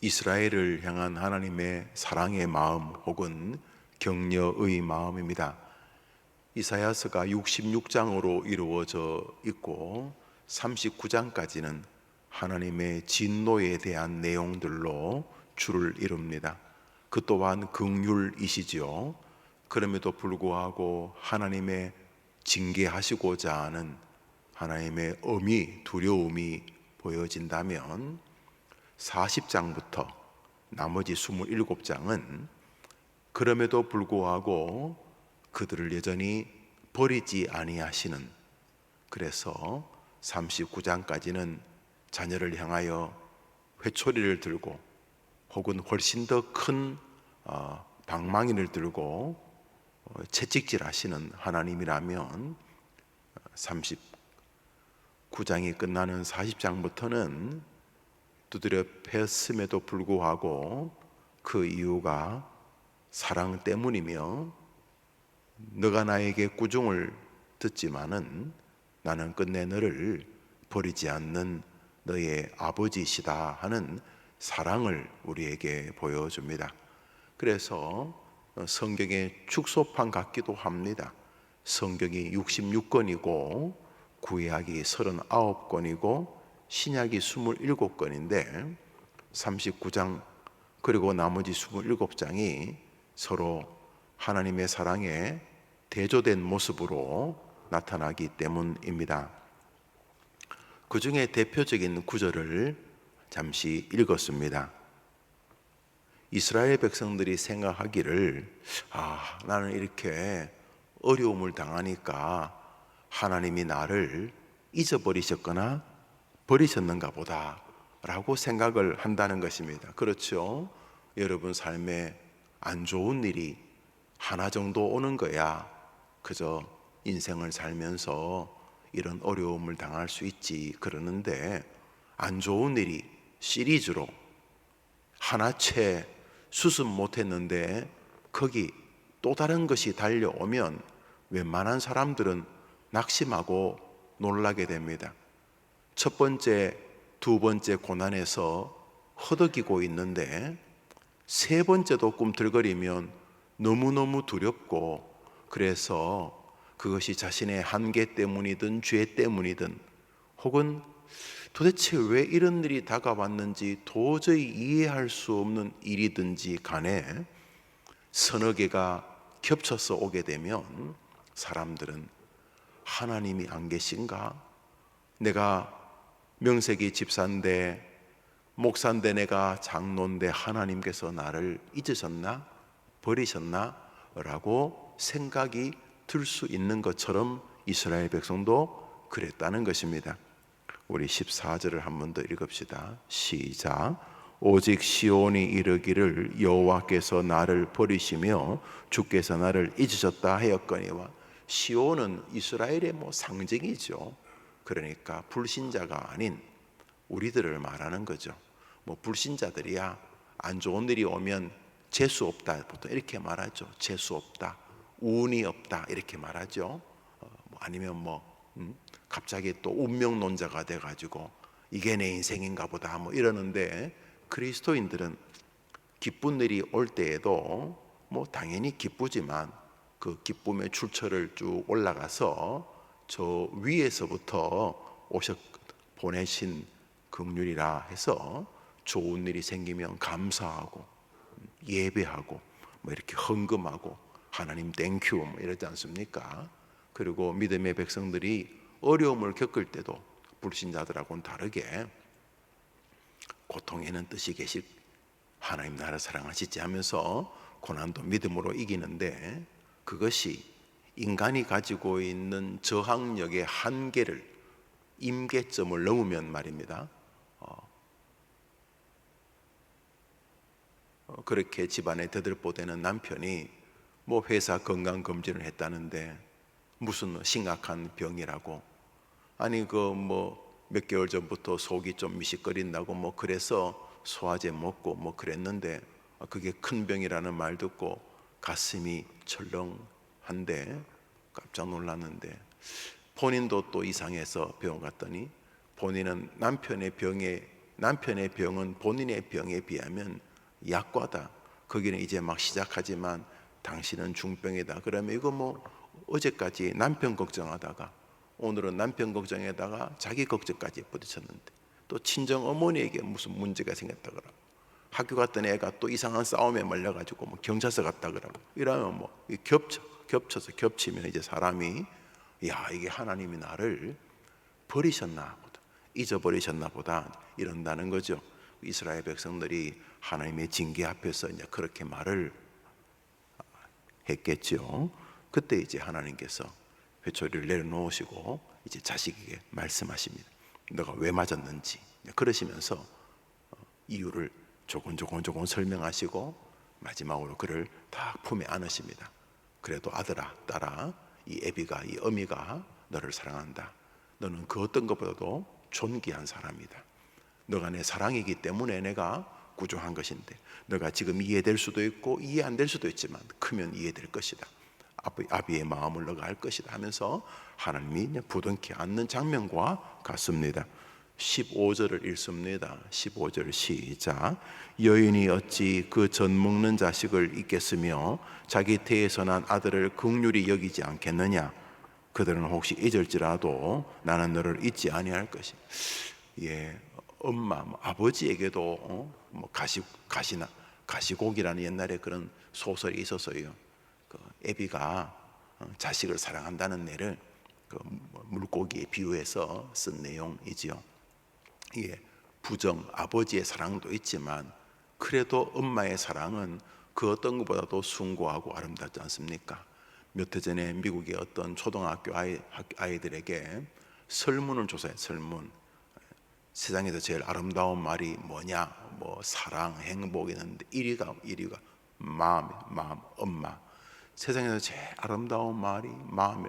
이스라엘을 향한 하나님의 사랑의 마음 혹은 격려의 마음입니다. 이사야서가 66장으로 이루어져 있고 39장까지는 하나님의 진노에 대한 내용들로 줄을 이룹니다. 그 또한 긍휼이시지요. 그럼에도 불구하고 하나님의 징계하시고자 하는 하나님의 엄히 두려움이 보여진다면 40장부터 나머지 27장은 그럼에도 불구하고 그들을 여전히 버리지 아니하시는, 그래서 39장까지는 자녀를 향하여 회초리를 들고 혹은 훨씬 더 큰 방망이를 들고 채찍질 하시는 하나님이라면 39장이 끝나는 40장부터는 두드려 팼음에도 불구하고 그 이유가 사랑 때문이며 너가 나에게 꾸중을 듣지만은 나는 끝내 너를 버리지 않는 너의 아버지시다 하는 사랑을 우리에게 보여줍니다. 그래서 성경의 축소판 같기도 합니다. 성경이 66권이고 구약이 39권이고 신약이 27권인데 39장 그리고 나머지 27장이 서로 하나님의 사랑에 대조된 모습으로 나타나기 때문입니다. 그 중에 대표적인 구절을 잠시 읽었습니다. 이스라엘 백성들이 생각하기를 나는 이렇게 어려움을 당하니까 하나님이 나를 잊어버리셨거나 버리셨는가 보다 라고 생각을 한다는 것입니다. 그렇죠? 여러분 삶에 안 좋은 일이 하나 정도 오는 거야 그저 인생을 살면서 이런 어려움을 당할 수 있지 그러는데, 안 좋은 일이 시리즈로 하나채 수습 못했는데 거기 또 다른 것이 달려오면 웬만한 사람들은 낙심하고 놀라게 됩니다. 첫 번째, 두 번째 고난에서 허덕이고 있는데 세 번째도 꿈틀거리면 너무너무 두렵고, 그래서 그것이 자신의 한계 때문이든 죄 때문이든 혹은 도대체 왜 이런 일이 다가왔는지 도저히 이해할 수 없는 일이든지 간에 서너 개가 겹쳐서 오게 되면 사람들은 하나님이 안 계신가? 내가 명색이 집사인데 목사인데 내가 장로인데 하나님께서 나를 잊으셨나? 버리셨나? 라고 생각이 들 수 있는 것처럼 이스라엘 백성도 그랬다는 것입니다. 우리 14절을 한 번 더 읽읍시다. 시작. 오직 시온이 이르기를 여호와께서 나를 버리시며 주께서 나를 잊으셨다 하였거니와. 시온은 이스라엘의 상징이죠. 그러니까 불신자가 아닌 우리들을 말하는 거죠. 불신자들이야 안 좋은 일이 오면 재수 없다 보통 이렇게 말하죠. 재수 없다, 운이 없다 이렇게 말하죠. 아니면 갑자기 또 운명론자가 돼가지고 이게 내 인생인가 보다 이러는데, 그리스도인들은 기쁜 일이 올 때에도 당연히 기쁘지만 그 기쁨의 출처를 쭉 올라가서 저 위에서부터 보내신 긍휼이라 해서 좋은 일이 생기면 감사하고 예배하고 이렇게 헌금하고 하나님 땡큐 이러지 않습니까? 그리고 믿음의 백성들이 어려움을 겪을 때도 불신자들하고는 다르게 고통에는 뜻이 계실 하나님 나를 사랑하시지 하면서 고난도 믿음으로 이기는데, 그것이 인간이 가지고 있는 저항력의 한계를, 임계점을 넘으면 말입니다. 그렇게 집안에 대들보대는 남편이 회사 건강검진을 했다는데 무슨 심각한 병이라고, 아니 몇 개월 전부터 속이 좀 미식거린다고 그래서 소화제 먹고 그랬는데 그게 큰 병이라는 말 듣고 가슴이 철렁한데 깜짝 놀랐는데, 본인도 또 이상해서 병원 갔더니 본인은 남편의 병에 남편의 병은 본인의 병에 비하면 약과다. 거기는 이제 막 시작하지만 당신은 중병이다. 그러면 이거 뭐 어제까지 남편 걱정하다가 오늘은 남편 걱정에다가 자기 걱정까지 부딪혔는데, 또 친정 어머니에게 무슨 문제가 생겼다 그러고, 학교 갔던 애가 또 이상한 싸움에 말려가지고 뭐 경찰서 갔다 그러고, 이러면 뭐 겹쳐서 겹치면 이제 사람이, 야, 이게 하나님이 나를 버리셨나 보다, 잊어버리셨나 보다, 이런다는 거죠. 이스라엘 백성들이 하나님의 징계 앞에서 이제 그렇게 말을 했겠죠. 그때 이제 하나님께서 회초리를 내려놓으시고 이제 자식에게 말씀하십니다. 너가 왜 맞았는지 그러시면서 이유를 조곤조곤 설명하시고 마지막으로 그를 다 품에 안으십니다. 그래도 아들아, 딸아, 이 애비가, 이 어미가 너를 사랑한다. 너는 그 어떤 것보다도 존귀한 사람이다. 너가 내 사랑이기 때문에 내가 구조한 것인데, 너가 지금 이해될 수도 있고 이해 안 될 수도 있지만 크면 이해될 것이다. 아비의 마음을 너가 알 것이다 하면서 하나님이 부둥켜 안는 장면과 같습니다. 15절을 읽습니다. 15절 시작. 여인이 어찌 그 젖 먹는 자식을 잊겠으며 자기 태에서 난 아들을 긍휼히 여기지 않겠느냐. 그들은 혹시 잊을지라도 나는 너를 잊지 아니할 것이. 예, 엄마, 아버지에게도 뭐 가시곡이라는 옛날에 그런 소설이 있었어요. 그 애비가 자식을 사랑한다는 내를 그 물고기에 비유해서 쓴 내용이지요. 예, 아버지의 사랑도 있지만 그래도 엄마의 사랑은 그 어떤 것보다도 숭고하고 아름답지 않습니까? 몇 해 전에 미국의 어떤 초등학교 아이들에게 설문을 조사해. 설문. 세상에서 제일 아름다운 말이 뭐냐? 뭐 사랑, 행복 있는데 1위가 마음, 엄마. 세상에서 제일 아름다운 말이 마음,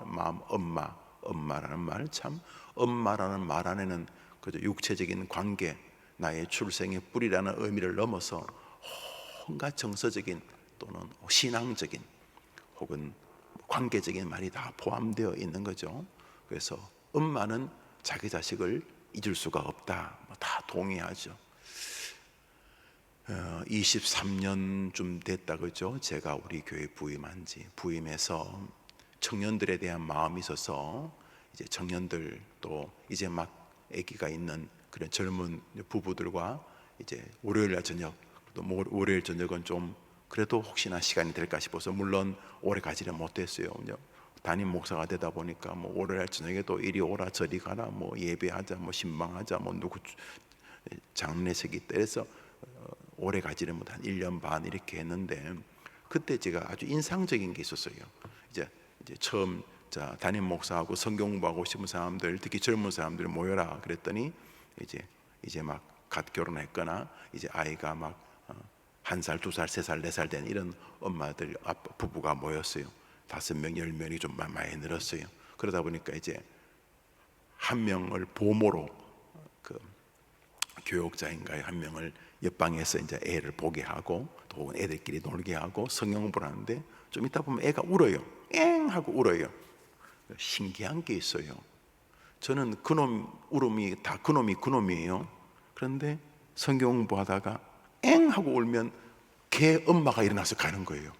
엄마라는 말. 참, 엄마라는 말 안에는 그저 육체적인 관계, 나의 출생의 뿌리라는 의미를 넘어서 온갖 정서적인 또는 신앙적인 혹은 관계적인 말이 다 포함되어 있는 거죠. 그래서 엄마는 자기 자식을 잊을 수가 없다. 다 동의하죠. 23년쯤 됐다 그죠? 제가 우리 교회 부임해서 청년들에 대한 마음이 있어서 이제 청년들 또 이제 막 아기가 있는 그런 젊은 부부들과 이제 월요일 저녁, 또 월요일 저녁은 좀 그래도 혹시나 시간이 될까 싶어서, 물론 오래 가지는 못했어요. 담임 목사가 되다 보니까 뭐 월요일 저녁에도 이리 오라 저리 가라, 뭐 예배하자, 뭐 신방하자, 뭐 누구 장례식이 있다 해서 오래 가지는 못 한 1년 반 이렇게 했는데, 그때 제가 아주 인상적인 게 있었어요. 이제 처음 담임 목사하고 성경 공부하고 싶은 사람들, 특히 젊은 사람들 모여라 그랬더니 이제 막 갓 결혼했거나 이제 아이가 막 1살, 2살, 3살, 4살 된 이런 엄마들, 아빠 부부가 모였어요. 5명, 10명이 좀 많이 늘었어요. 그러다 보니까 이제 한 명을 보모로, 그 교육자인가요, 한 명을 옆방에서 이제 애를 보게 하고 또 애들끼리 놀게 하고 성경 공부를 하는데, 좀 있다 보면 애가 울어요. 엥 하고 울어요. 신기한 게 있어요. 저는 그놈 울음이 다 그놈이에요. 그런데 성경 공부하다가 엥 하고 울면 걔 엄마가 일어나서 가는 거예요.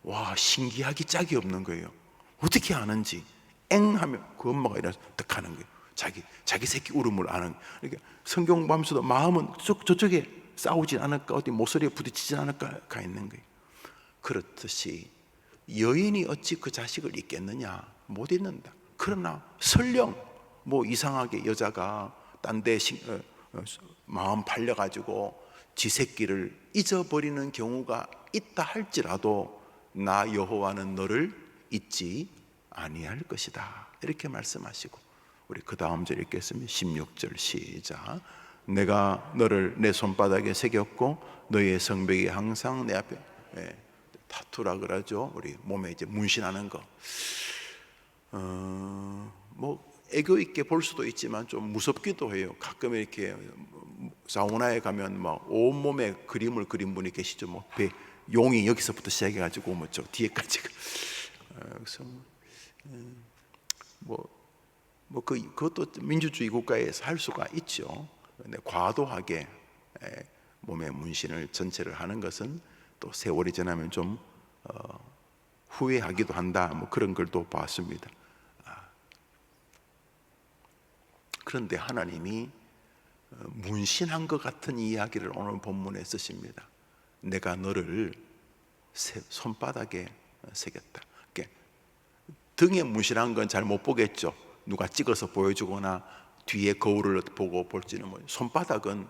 와, 신기하기 짝이 없는 거예요. 어떻게 아는지. 엥 하면 그 엄마가 일어나서 딱 하는 거예요. 자기 새끼 울음을 아는. 그러니까 성경 공부하면서도 마음은 저쪽에 싸우진 않을까, 어디 모서리에 부딪히진 않을까 가 있는 거예요. 그렇듯이 여인이 어찌 그 자식을 잊겠느냐? 못 잊는다. 그러나 설령 뭐 이상하게 여자가 딴 데 마음 팔려가지고 지 새끼를 잊어버리는 경우가 있다 할지라도 나 여호와는 너를 잊지 아니할 것이다, 이렇게 말씀하시고, 우리 그 다음 절 읽겠습니다. 16절 시작. 내가 너를 내 손바닥에 새겼고 너의 성벽이 항상 내 앞에. 타투라 그러죠. 우리 몸에 이제 문신하는 거. 뭐 애교 있게 볼 수도 있지만 좀 무섭기도 해요. 가끔 이렇게 사우나에 가면 막 온몸에 그림을 그린 분이 계시죠. 뭐 용이 여기서부터 시작해가지고 뭐 저 뒤에까지. 그래서 그것도 민주주의 국가에서 할 수가 있죠. 과도하게 몸에 문신을 전체를 하는 것은 또 세월이 지나면 좀 후회하기도 한다, 뭐 그런 글도 봤습니다. 그런데 하나님이 문신한 것 같은 이야기를 오늘 본문에 쓰십니다. 내가 너를 손바닥에 새겼다. 등에 문신한 건 잘 못 보겠죠. 누가 찍어서 보여주거나 뒤에 거울을 보고 볼지는 손바닥은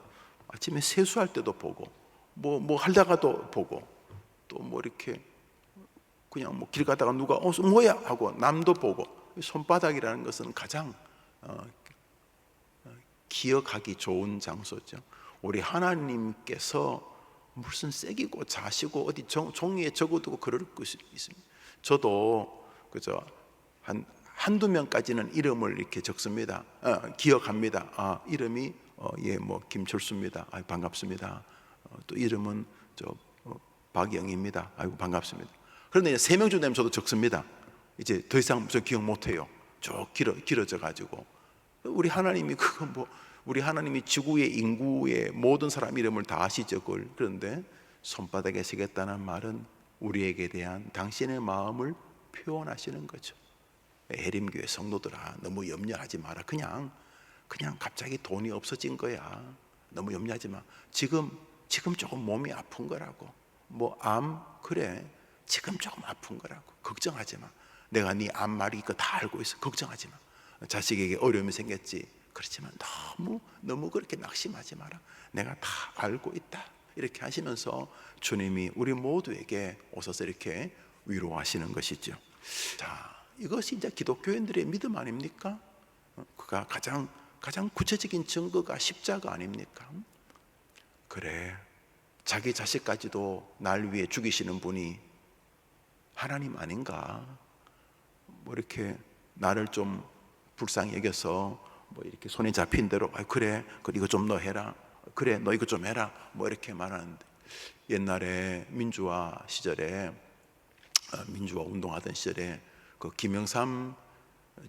아침에 세수할 때도 보고 뭐 하다가도 보고 또 뭐 이렇게 그냥 뭐 길 가다가 누가 뭐야 하고 남도 보고. 손바닥이라는 것은 가장 기억하기 좋은 장소죠. 우리 하나님께서 무슨 새기고 자시고 어디 종이에 적어두고 그럴 것이 있습니다. 저도 그저 한두 명까지는 이름을 이렇게 적습니다. 기억합니다. 이름이 뭐 김철수입니다. 반갑습니다. 또 이름은 박영희입니다. 아이고 반갑습니다. 그런데 이제 3명쯤 되면 저도 적습니다. 이제 더 이상 저 기억 못해요. 쭉 길어져 가지고. 우리 하나님이 우리 하나님이 지구의 인구의 모든 사람 이름을 다 아시죠. 그런데 손바닥에 새겼다는 말은 우리에게 대한 당신의 마음을 표현하시는 거죠. 해림교회 성도들아, 너무 염려하지 마라. 그냥 갑자기 돈이 없어진 거야. 너무 염려하지 마. 지금 조금 몸이 아픈 거라고. 뭐 암? 그래. 지금 조금 아픈 거라고. 걱정하지 마. 내가 네 암 말이 이거 다 알고 있어. 걱정하지 마. 자식에게 어려움이 생겼지. 그렇지만 너무 그렇게 낙심하지 마라. 내가 다 알고 있다. 이렇게 하시면서 주님이 우리 모두에게 오셔서 이렇게 위로하시는 것이죠. 자, 이것이 이제 기독교인들의 믿음 아닙니까? 그가 가장 구체적인 증거가 십자가 아닙니까? 그래, 자기 자식까지도 날 위해 죽이시는 분이 하나님 아닌가? 뭐 이렇게 나를 좀 불쌍히 여겨서 뭐 이렇게 손에 잡힌 대로 그래 이거 좀 너 해라. 그래 너 이거 좀 해라. 뭐 이렇게 말하는데, 옛날에 민주화 시절에 민주화 운동하던 시절에 그 김영삼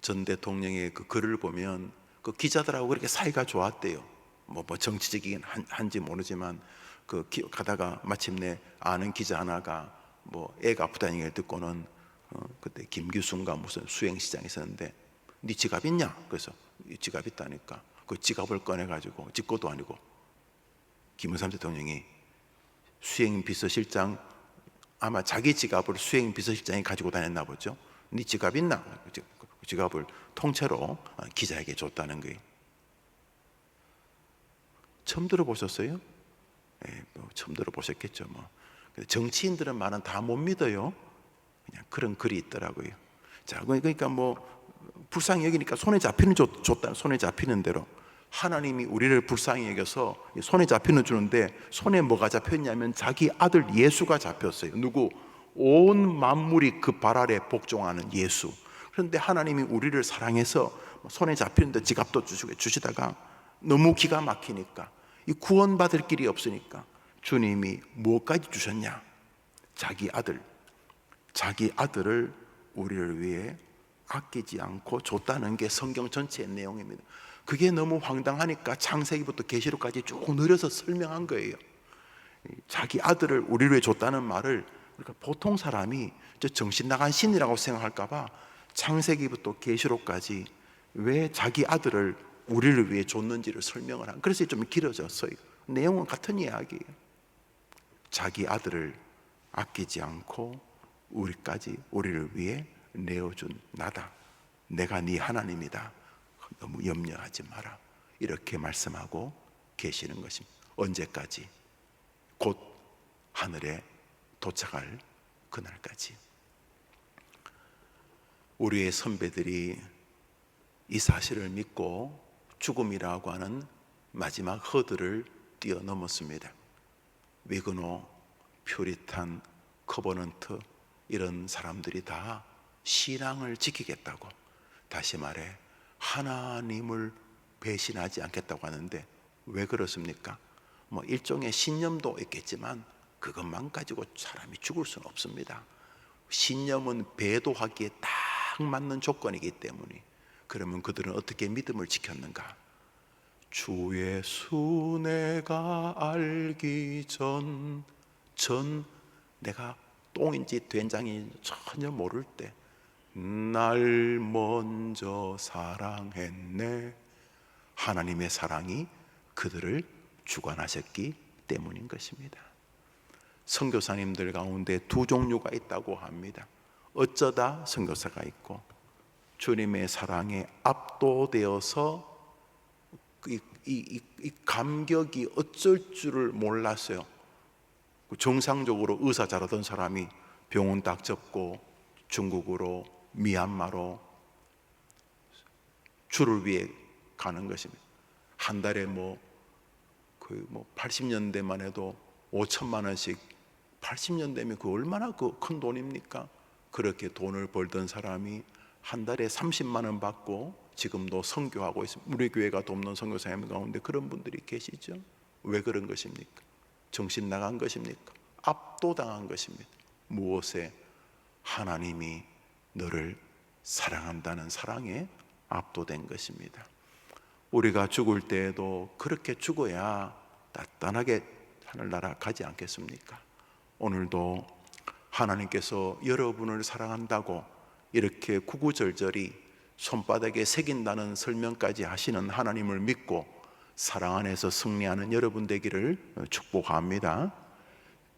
전 대통령의 그 글을 보면 그 기자들하고 그렇게 사이가 좋았대요. 뭐 정치적이긴 한지 모르지만 가다가 마침내 아는 기자 하나가 뭐 애가 아프다는 얘기를 듣고는 그때 김규순과 무슨 수행시장에 있었는데 네 지갑 있냐? 그래서 지갑 있다니까 그 지갑을 꺼내가지고 집고도 아니고 김영삼 대통령이 수행비서실장, 아마 자기 지갑을 수행비서실장이 가지고 다녔나 보죠. 네 지갑 있나? 그 지갑을 통째로 기자에게 줬다는 거예요. 처음 들어보셨어요? 뭐 처음 들어보셨겠죠. 뭐 정치인들은 말은 다 못 믿어요. 그냥 그런 글이 있더라고요. 자, 그러니까 뭐 불쌍히 여기니까 손에 잡히는 줬다. 손에 잡히는 대로 하나님이 우리를 불쌍히 여겨서 손에 잡히는 주는데, 손에 뭐가 잡혔냐면 자기 아들 예수가 잡혔어요. 누구? 온 만물이 그 발 아래 복종하는 예수. 그런데 하나님이 우리를 사랑해서 손에 잡히는데 지갑도 주시다가 너무 기가 막히니까, 이 구원받을 길이 없으니까 주님이 무엇까지 주셨냐? 자기 아들을 우리를 위해 아끼지 않고 줬다는 게 성경 전체의 내용입니다. 그게 너무 황당하니까 창세기부터 계시록까지 쭉 늘려서 설명한 거예요. 자기 아들을 우리를 위해 줬다는 말을, 그러니까 보통 사람이 정신 나간 신이라고 생각할까 봐 창세기부터 계시록까지 왜 자기 아들을 우리를 위해 줬는지를 설명을 한. 그래서 좀 길어졌어요. 내용은 같은 이야기예요. 자기 아들을 아끼지 않고 우리를 위해 내어준 나다. 내가 네 하나님이다. 너무 염려하지 마라. 이렇게 말씀하고 계시는 것입니다. 언제까지? 곧 하늘에 도착할 그날까지. 우리의 선배들이 이 사실을 믿고 죽음이라고 하는 마지막 허들을 뛰어넘었습니다. 위그노, 퓨리탄, 커버넌트, 이런 사람들이 다 신앙을 지키겠다고, 다시 말해 하나님을 배신하지 않겠다고 하는데, 왜 그렇습니까? 뭐 일종의 신념도 있겠지만 그것만 가지고 사람이 죽을 수는 없습니다. 신념은 배도하기에 딱 맞는 조건이기 때문에. 그러면 그들은 어떻게 믿음을 지켰는가? 주의 수 내가 알기 전 내가 똥인지 된장인지 전혀 모를 때 날 먼저 사랑했네. 하나님의 사랑이 그들을 주관하셨기 때문인 것입니다. 선교사님들 가운데 두 종류가 있다고 합니다. 어쩌다 선교사가 있고, 주님의 사랑에 압도되어서 이 감격이 어쩔 줄을 몰랐어요. 정상적으로 의사 잘하던 사람이 병원 딱 접고 중국으로, 미얀마로 주를 위해 가는 것입니다. 한 달에 80년대만 해도 5천만 원씩, 80년대면 그 얼마나 큰 돈입니까? 그렇게 돈을 벌던 사람이 한 달에 30만 원 받고 지금도 선교하고 있습니다. 우리 교회가 돕는 선교사님 가운데 그런 분들이 계시죠. 왜 그런 것입니까? 정신 나간 것입니까? 압도당한 것입니다. 무엇에? 하나님이 너를 사랑한다는 사랑에 압도된 것입니다. 우리가 죽을 때에도 그렇게 죽어야 단단하게 하늘나라 가지 않겠습니까? 오늘도 하나님께서 여러분을 사랑한다고 이렇게 구구절절히 손바닥에 새긴다는 설명까지 하시는 하나님을 믿고 사랑 안에서 승리하는 여러분 되기를 축복합니다.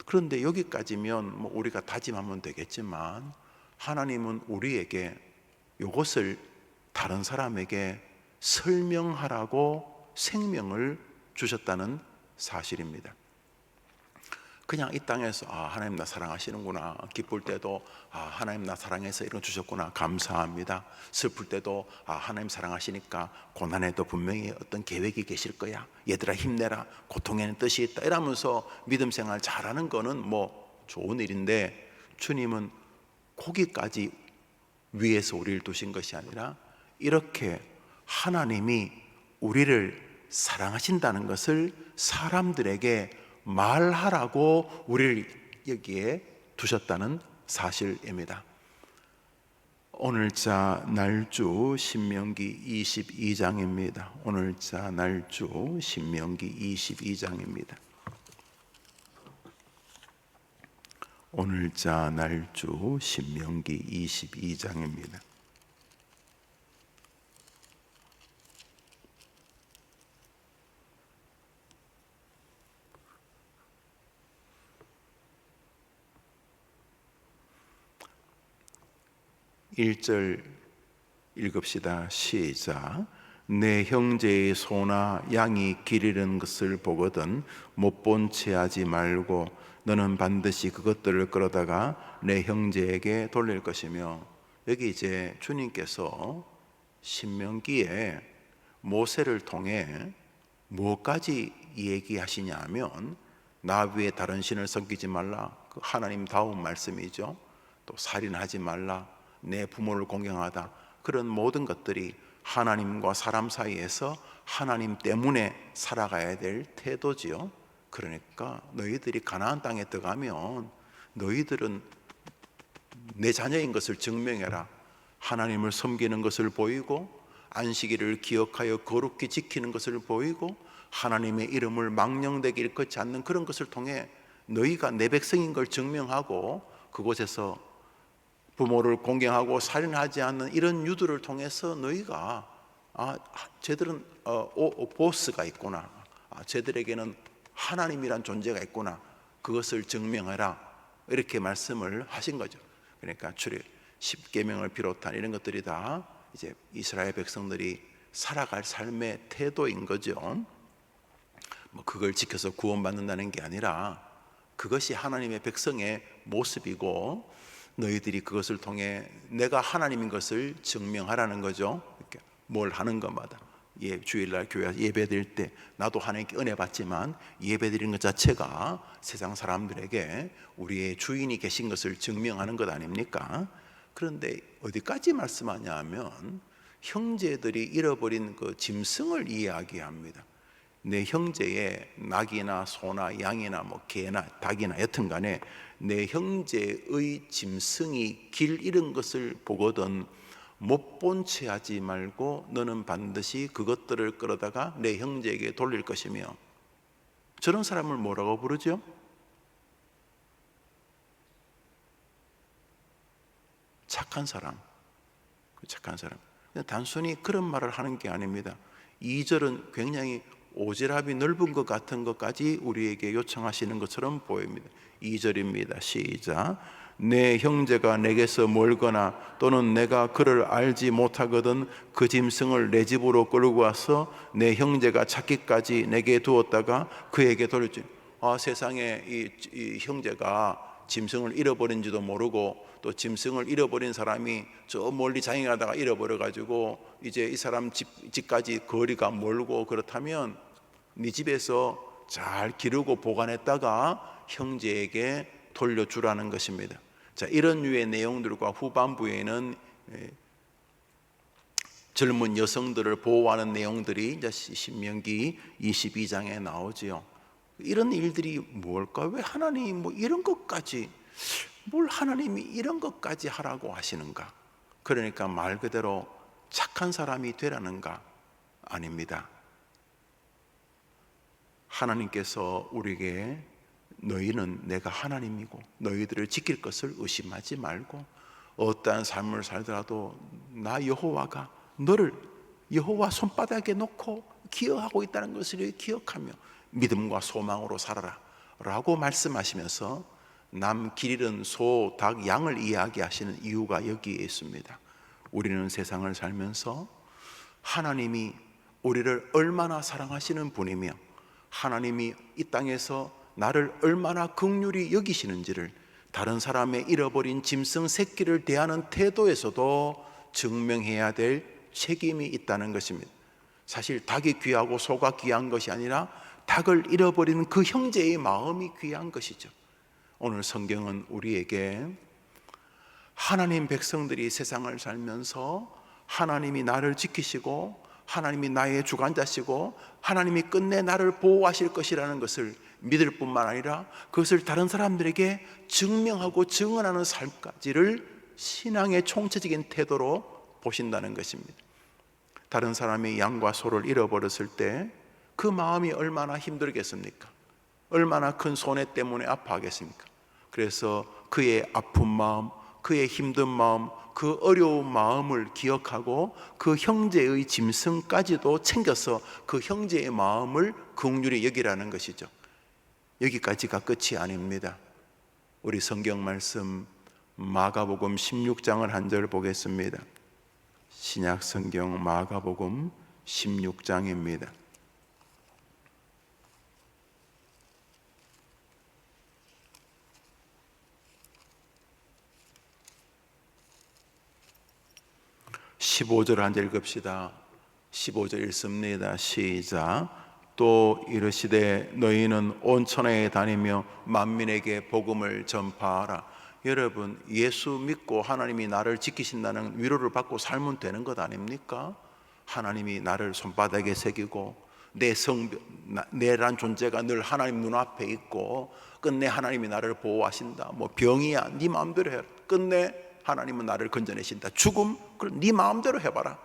그런데 여기까지면 우리가 다짐하면 되겠지만, 하나님은 우리에게 이것을 다른 사람에게 설명하라고 생명을 주셨다는 사실입니다. 그냥 이 땅에서 하나님 나 사랑하시는구나, 기쁠 때도 하나님 나 사랑해서 이런 거 주셨구나, 감사합니다. 슬플 때도 하나님 사랑하시니까 고난에도 분명히 어떤 계획이 계실 거야, 얘들아 힘내라, 고통에는 뜻이 있다, 이러면서 믿음 생활 잘하는 거는 좋은 일인데, 주님은 거기까지 위에서 우리를 두신 것이 아니라 이렇게 하나님이 우리를 사랑하신다는 것을 사람들에게 말하라고 우리를 여기에 두셨다는 사실입니다. 오늘자 날주 신명기 22장입니다. 오늘자 날주 신명기 22장입니다. 오늘자 날주 신명기 22장입니다. (1절) 읽읍시다. 시작. 내 형제의 소나 양이 길 잃은 것을 보거든 못 본 채 하지 말고 너는 반드시 그것들을 끌어다가 내 형제에게 돌릴 것이며. 여기 이제 주님께서 신명기에 모세를 통해 뭐까지 얘기하시냐 하면, 나 위에 다른 신을 섬기지 말라, 그 하나님다운 말씀이죠. 또 살인하지 말라, 내 부모를 공경하다, 그런 모든 것들이 하나님과 사람 사이에서 하나님 때문에 살아가야 될 태도지요. 그러니까 너희들이 가나안 땅에 들어가면 너희들은 내 자녀인 것을 증명해라. 하나님을 섬기는 것을 보이고 안식일을 기억하여 거룩히 지키는 것을 보이고 하나님의 이름을 망령되게 일컫지 않는 그런 것을 통해 너희가 내 백성인 걸 증명하고, 그곳에서 부모를 공경하고 살인하지 않는 이런 유도를 통해서 너희가 쟤들은 보스가 있구나, 쟤들에게는 하나님이란 존재가 있구나, 그것을 증명해라, 이렇게 말씀을 하신 거죠. 그러니까 출애 10계명을 비롯한 이런 것들이 다 이제 이스라엘 백성들이 살아갈 삶의 태도인 거죠. 그걸 지켜서 구원받는다는 게 아니라 그것이 하나님의 백성의 모습이고, 너희들이 그것을 통해 내가 하나님인 것을 증명하라는 거죠. 이렇게 뭘 하는 것마다, 주일날 교회 예배드릴 때 나도 하나님께 은혜 받지만 예배드리는 것 자체가 세상 사람들에게 우리의 주인이 계신 것을 증명하는 것 아닙니까? 그런데 어디까지 말씀하냐 하면 형제들이 잃어버린 그 짐승을 이야기합니다. 내 형제의 낙이나 소나 양이나 개나 닭이나 여튼 간에 내 형제의 짐승이 길 잃은 것을 보거든 못 본 채 하지 말고 너는 반드시 그것들을 끌어다가 내 형제에게 돌릴 것이며. 저런 사람을 뭐라고 부르죠? 착한 사람. 착한 사람. 단순히 그런 말을 하는 게 아닙니다. 2절은 굉장히 오지랖이 넓은 것 같은 것까지 우리에게 요청하시는 것처럼 보입니다. 2절입니다. 시작. 내 형제가 내게서 멀거나 또는 내가 그를 알지 못하거든 그 짐승을 내 집으로 끌고 와서 내 형제가 찾기까지 내게 두었다가 그에게 돌렸지. 세상에 이 형제가 짐승을 잃어버린지도 모르고, 또 짐승을 잃어버린 사람이 저 멀리 장행하다가 잃어버려가지고 이제 이 사람 집까지 거리가 멀고, 그렇다면 네 집에서 잘 기르고 보관했다가 형제에게 돌려주라는 것입니다. 자, 이런 류의 내용들과 후반부에는 젊은 여성들을 보호하는 내용들이 이제 신명기 22장에 나오지요. 이런 일들이 뭘까? 왜 하나님이 이런 것까지, 뭘 하나님이 이런 것까지 하라고 하시는가? 그러니까 말 그대로 착한 사람이 되라는가? 아닙니다. 하나님께서 우리에게 너희는 내가 하나님이고 너희들을 지킬 것을 의심하지 말고, 어떠한 삶을 살더라도 나 여호와가 너를 여호와 손바닥에 놓고 기억하고 있다는 것을 기억하며 믿음과 소망으로 살아라 라고 말씀하시면서 남, 길 잃은 소, 닭, 양을 이야기하시는 이유가 여기에 있습니다. 우리는 세상을 살면서 하나님이 우리를 얼마나 사랑하시는 분이며 하나님이 이 땅에서 나를 얼마나 긍휼히 여기시는지를 다른 사람의 잃어버린 짐승 새끼를 대하는 태도에서도 증명해야 될 책임이 있다는 것입니다. 사실 닭이 귀하고 소가 귀한 것이 아니라 닭을 잃어버린 그 형제의 마음이 귀한 것이죠. 오늘 성경은 우리에게 하나님 백성들이 세상을 살면서 하나님이 나를 지키시고 하나님이 나의 주관자시고 하나님이 끝내 나를 보호하실 것이라는 것을 믿을 뿐만 아니라 그것을 다른 사람들에게 증명하고 증언하는 삶까지를 신앙의 총체적인 태도로 보신다는 것입니다. 다른 사람이 양과 소를 잃어버렸을 때 그 마음이 얼마나 힘들겠습니까? 얼마나 큰 손해 때문에 아파하겠습니까? 그래서 그의 아픈 마음, 그의 힘든 마음, 그 어려운 마음을 기억하고 그 형제의 짐승까지도 챙겨서 그 형제의 마음을 긍휼히 여기라는 것이죠. 여기까지가 끝이 아닙니다. 우리 성경 말씀 마가복음 16장을 한 절 보겠습니다. 신약 성경 마가복음 16장입니다. (15절) 한 절 읽읍시다. 15절 읽습니다. 시작. 또 이르시되 너희는 온 천하에 다니며 만민에게 복음을 전파하라. 여러분, 예수 믿고 하나님이 나를 지키신다는 위로를 받고 살면 되는 것 아닙니까? 하나님이 나를 손바닥에 새기고 내란 존재가 늘 하나님 눈앞에 있고 끝내 하나님이 나를 보호하신다. 병이야 네 마음대로 해라. 끝내 하나님은 나를 건져내신다. 죽음, 그럼 네 마음대로 해봐라.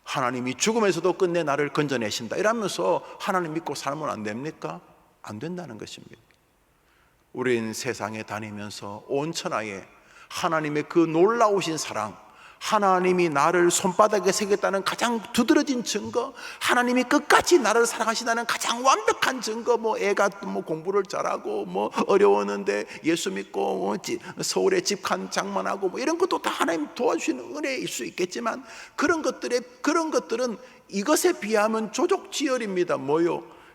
하나님이 죽음에서도 끝내 나를 건져내신다. 이러면서 하나님 믿고 살면 안 됩니까? 안 된다는 것입니다. 우린 세상에 다니면서 온 천하에 하나님의 그 놀라우신 사랑, 하나님이 나를 손바닥에 새겼다는 가장 두드러진 증거, 하나님이 끝까지 나를 사랑하신다는 가장 완벽한 증거, 애가 공부를 잘하고 어려웠는데 예수 믿고 서울에 집 장만하고 이런 것도 다 하나님 도와주시는 은혜일 수 있겠지만 그런 것들은 이것에 비하면 조족지혈입니다.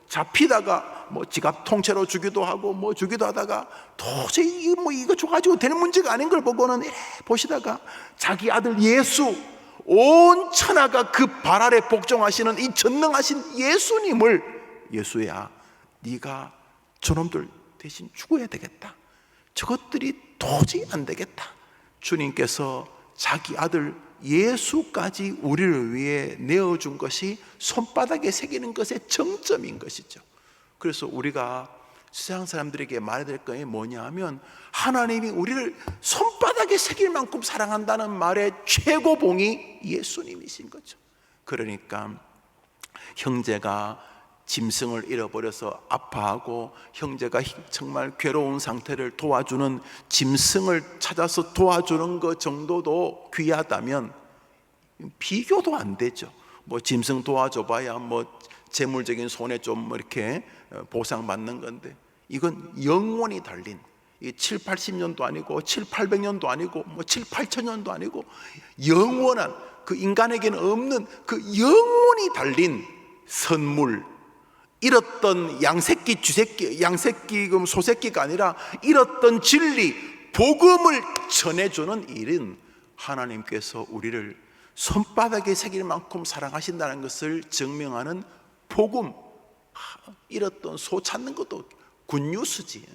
잡히다가 지갑 통째로 주기도 하고 주기도 하다가 도저히 이거 줘가지고 되는 문제가 아닌 걸 보고는 보시다가 자기 아들 예수, 온 천하가 그 발 아래 복종하시는 이 전능하신 예수님을, 예수야 네가 저놈들 대신 죽어야 되겠다, 저것들이 도저히 안 되겠다, 주님께서 자기 아들 예수까지 우리를 위해 내어준 것이 손바닥에 새기는 것의 정점인 것이죠. 그래서 우리가 세상 사람들에게 말해야 될 것이 뭐냐 하면 하나님이 우리를 손바닥에 새길 만큼 사랑한다는 말의 최고봉이 예수님이신 거죠. 그러니까 형제가 짐승을 잃어버려서 아파하고 형제가 정말 괴로운 상태를 도와주는 짐승을 찾아서 도와주는 것 정도도 귀하다면 비교도 안 되죠. 뭐 짐승 도와줘 봐야 뭐 재물적인 손해 좀 이렇게 보상받는 건데, 이건 영원히 달린, 7, 80년도 아니고 7, 800년도 아니고 뭐 7, 8천년도 아니고 영원한, 그 인간에게는 없는 그 영원히 달린 선물, 잃었던 양새끼, 쥐새끼, 양새끼, 소새끼가 아니라 잃었던 진리, 복음을 전해주는 일은 하나님께서 우리를 손바닥에 새길 만큼 사랑하신다는 것을 증명하는 복음. 잃었던 소 찾는 것도 굿뉴스지,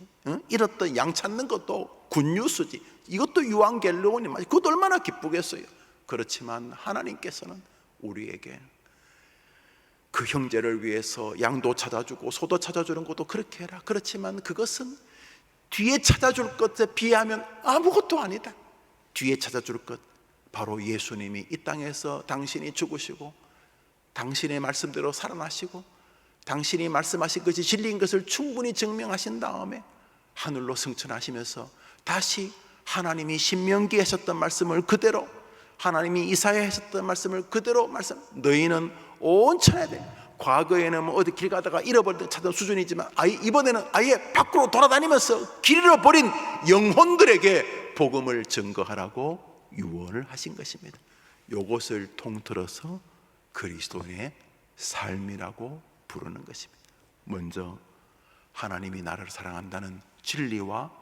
잃었던 양 찾는 것도 굿뉴스지. 이것도 유앙겔리온이 맞지. 그것도 얼마나 기쁘겠어요. 그렇지만 하나님께서는 우리에게 그 형제를 위해서 양도 찾아주고 소도 찾아주는 것도 그렇게 해라. 그렇지만 그것은 뒤에 찾아줄 것에 비하면 아무것도 아니다. 뒤에 찾아줄 것, 바로 예수님이 이 땅에서 당신이 죽으시고 당신의 말씀대로 살아나시고 당신이 말씀하신 것이 진리인 것을 충분히 증명하신 다음에 하늘로 승천하시면서 다시 하나님이 신명기에 하셨던 말씀을 그대로, 하나님이 이사야에 하셨던 말씀을 그대로 너희는 온 천하에 과거에는 뭐 어디 길 가다가 잃어버린 찾은 수준이지만 이번에는 아예 밖으로 돌아다니면서 길 잃어버린 영혼들에게 복음을 증거하라고 유언을 하신 것입니다. 이것을 통틀어서 그리스도인의 삶이라고 부르는 것입니다. 먼저 하나님이 나를 사랑한다는 진리와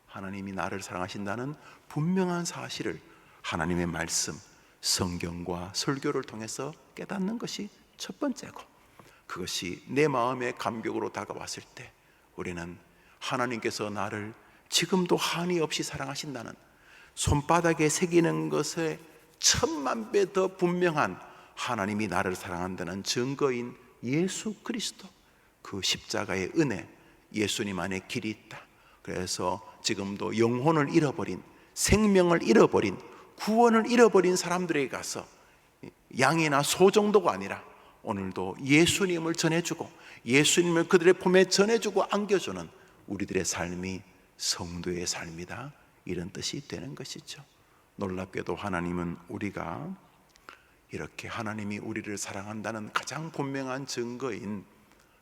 하나님이 나를 사랑하신다는 분명한 사실을 하나님의 말씀, 성경과 설교를 통해서 깨닫는 것이 첫 번째고, 그것이 내 마음의 감격으로 다가왔을 때 우리는 하나님께서 나를 지금도 한이 없이 사랑하신다는, 손바닥에 새기는 것에 1000만 배 더 분명한 하나님이 나를 사랑한다는 증거인 예수 그리스도, 그 십자가의 은혜, 예수님 안에 길이 있다. 그래서 지금도 영혼을 잃어버린, 생명을 잃어버린, 구원을 잃어버린 사람들에게 가서 양이나 소 정도가 아니라 오늘도 예수님을 전해주고 예수님을 그들의 품에 전해주고 안겨주는 우리들의 삶이 성도의 삶이다, 이런 뜻이 되는 것이죠. 놀랍게도 하나님은 우리가 이렇게 하나님이 우리를 사랑한다는 가장 분명한 증거인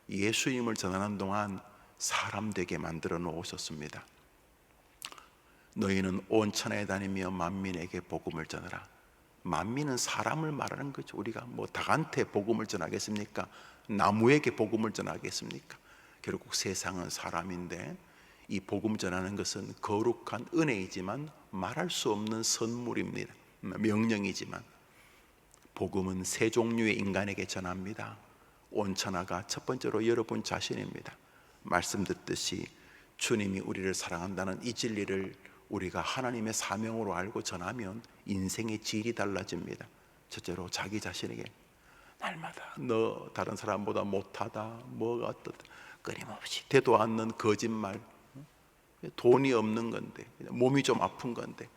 예수님을 전하는 동안 사람 되게 만들어 놓으셨습니다. 너희는 온 천하에 다니며 만민에게 복음을 전하라. 만민은 사람을 말하는 거죠. 우리가 뭐 닭한테 복음을 전하겠습니까? 나무에게 복음을 전하겠습니까? 결국 세상은 사람인데 이 복음 전하는 것은 거룩한 은혜이지만 말할 수 없는 선물입니다. 명령이지만 복음은 세 종류의 인간에게 전합니다. 온 천하가 첫 번째로 여러분 자신입니다. 말씀 듣듯이 주님이 우리를 사랑한다는 이 진리를 우리가 하나님의 사명으로 알고 전하면 인생의 질이 달라집니다. 첫째로 자기 자신에게 날마다 너 다른 사람보다 못하다, 뭐가 어떻다, 끊임없이 되도 않는 거짓말, 돈이 없는 건데, 몸이 좀 아픈 건데,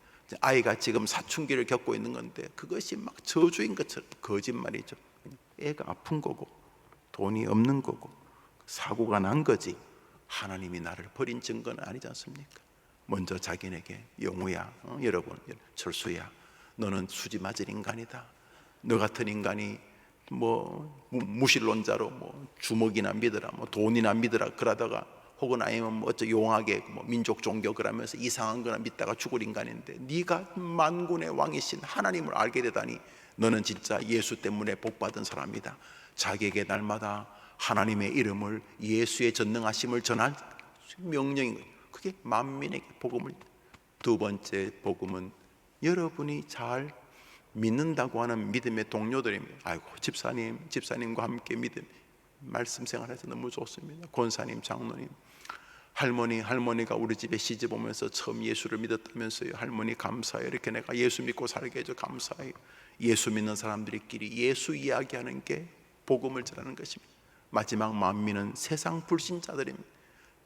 아이가 지금 사춘기를 겪고 있는 건데 그것이 막 저주인 것처럼 거짓말이죠. 애가 아픈 거고 돈이 없는 거고 사고가 난 거지 하나님이 나를 버린 증거는 아니지 않습니까? 먼저 자기에게 영우야, 여러분, 철수야, 너는 수지 맞을 인간이다. 너 같은 인간이 뭐 무신론자로 뭐 주먹이나 믿어라, 뭐 돈이나 믿어라 그러다가 혹은 아니면 뭐 어쩌 용하게 뭐 민족 종교 그러면서 이상한 거나 믿다가 죽을 인간인데 네가 만군의 왕이신 하나님을 알게 되다니 너는 진짜 예수 때문에 복받은 사람이다. 자기에게 날마다 하나님의 이름을, 예수의 전능하심을 전할 명령인 거예요. 그게 만민에게 복음을. 두 번째 복음은 여러분이 잘 믿는다고 하는 믿음의 동료들입니다. 아이고 집사님과 함께 믿음 말씀 생활해서 너무 좋습니다. 권사님, 장로님, 할머니가 우리 집에 시집 오면서 처음 예수를 믿었다면서요. 할머니 감사해요. 이렇게 내가 예수 믿고 살게 해줘 감사해요. 예수 믿는 사람들끼리 예수 이야기하는 게 복음을 전하는 것입니다. 마지막 만민은 세상 불신자들입니다.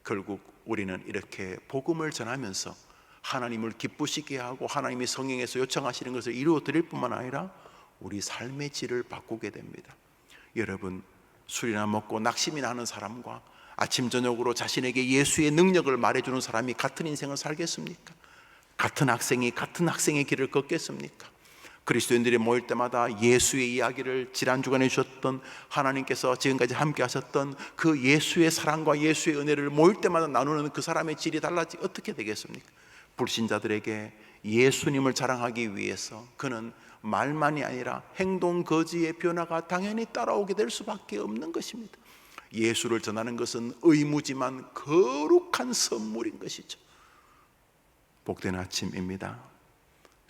결국 우리는 이렇게 복음을 전하면서 하나님을 기쁘시게 하고 하나님이 성령에서 요청하시는 것을 이루어 드릴 뿐만 아니라 우리 삶의 질을 바꾸게 됩니다. 여러분, 술이나 먹고 낙심이 나는 사람과 아침 저녁으로 자신에게 예수의 능력을 말해주는 사람이 같은 인생을 살겠습니까? 같은 학생이 같은 학생의 길을 걷겠습니까? 그리스도인들이 모일 때마다 예수의 이야기를 지난 주간에 주셨던, 하나님께서 지금까지 함께 하셨던 그 예수의 사랑과 예수의 은혜를 모일 때마다 나누는 그 사람의 질이 달라지 어떻게 되겠습니까? 불신자들에게 예수님을 자랑하기 위해서 그는 말만이 아니라 행동 거지의 변화가 당연히 따라오게 될 수밖에 없는 것입니다. 예수를 전하는 것은 의무지만 거룩한 선물인 것이죠. 복된 아침입니다.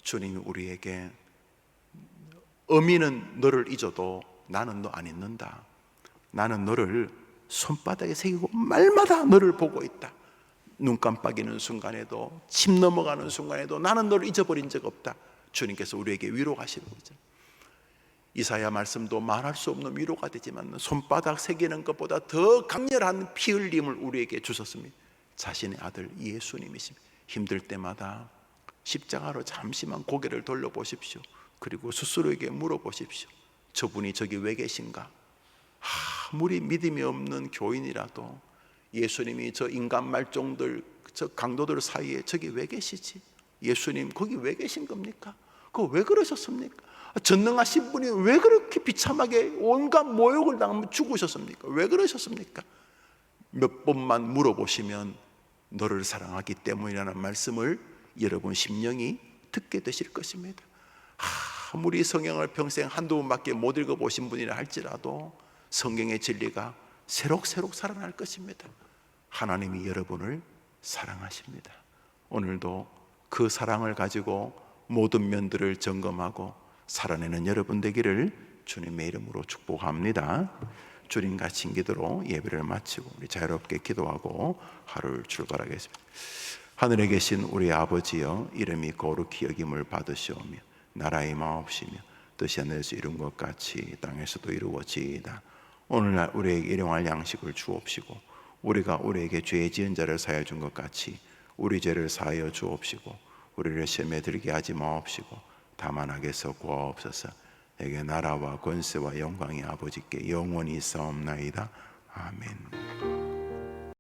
주님이 우리에게 어미는 너를 잊어도 나는 너 안 잊는다. 나는 너를 손바닥에 새기고 말마다 너를 보고 있다. 눈 깜빡이는 순간에도, 침 넘어가는 순간에도 나는 너를 잊어버린 적 없다. 주님께서 우리에게 위로하시는 거죠. 이사야 말씀도 말할 수 없는 위로가 되지만 손바닥 새기는 것보다 더 강렬한 피 흘림을 우리에게 주셨습니다. 자신의 아들 예수님이십니다. 힘들 때마다 십자가로 잠시만 고개를 돌려보십시오. 그리고 스스로에게 물어보십시오. 저분이 저기 왜 계신가? 아무리 믿음이 없는 교인이라도 예수님이 저 인간 말종들, 저 강도들 사이에 저기 왜 계시지? 예수님 거기 왜 계신 겁니까? 그거 왜 그러셨습니까? 전능하신 분이 왜 그렇게 비참하게 온갖 모욕을 당하며 죽으셨습니까? 왜 그러셨습니까? 몇 번만 물어보시면 너를 사랑하기 때문이라는 말씀을 여러분 심령이 듣게 되실 것입니다. 아무리 성경을 평생 한두 번밖에 못 읽어보신 분이라 할지라도 성경의 진리가 새록새록 살아날 것입니다. 하나님이 여러분을 사랑하십니다. 오늘도 그 사랑을 가지고 모든 면들을 점검하고 살아내는 여러분 되기를 주님의 이름으로 축복합니다. 주님 같이 기도로 예배를 마치고 우리 자유롭게 기도하고 하루를 출발하겠습니다. 하늘에 계신 우리 아버지여, 이름이 거룩히 여김을 받으시오며 나라의 마옵시며 뜻이 하늘에서 이룬 것 같이 땅에서도 이루어지이다. 오늘날 우리에게 일용할 양식을 주옵시고 우리가 우리에게 죄 지은 자를 사하여 준 것 같이 우리 죄를 사하여 주옵시고 우리를 시험에 들게 하지 마옵시고 다만 악에서 구하옵소서. 내게 나라와 권세와 영광이 아버지께 영원히 있사옵나이다. 아멘.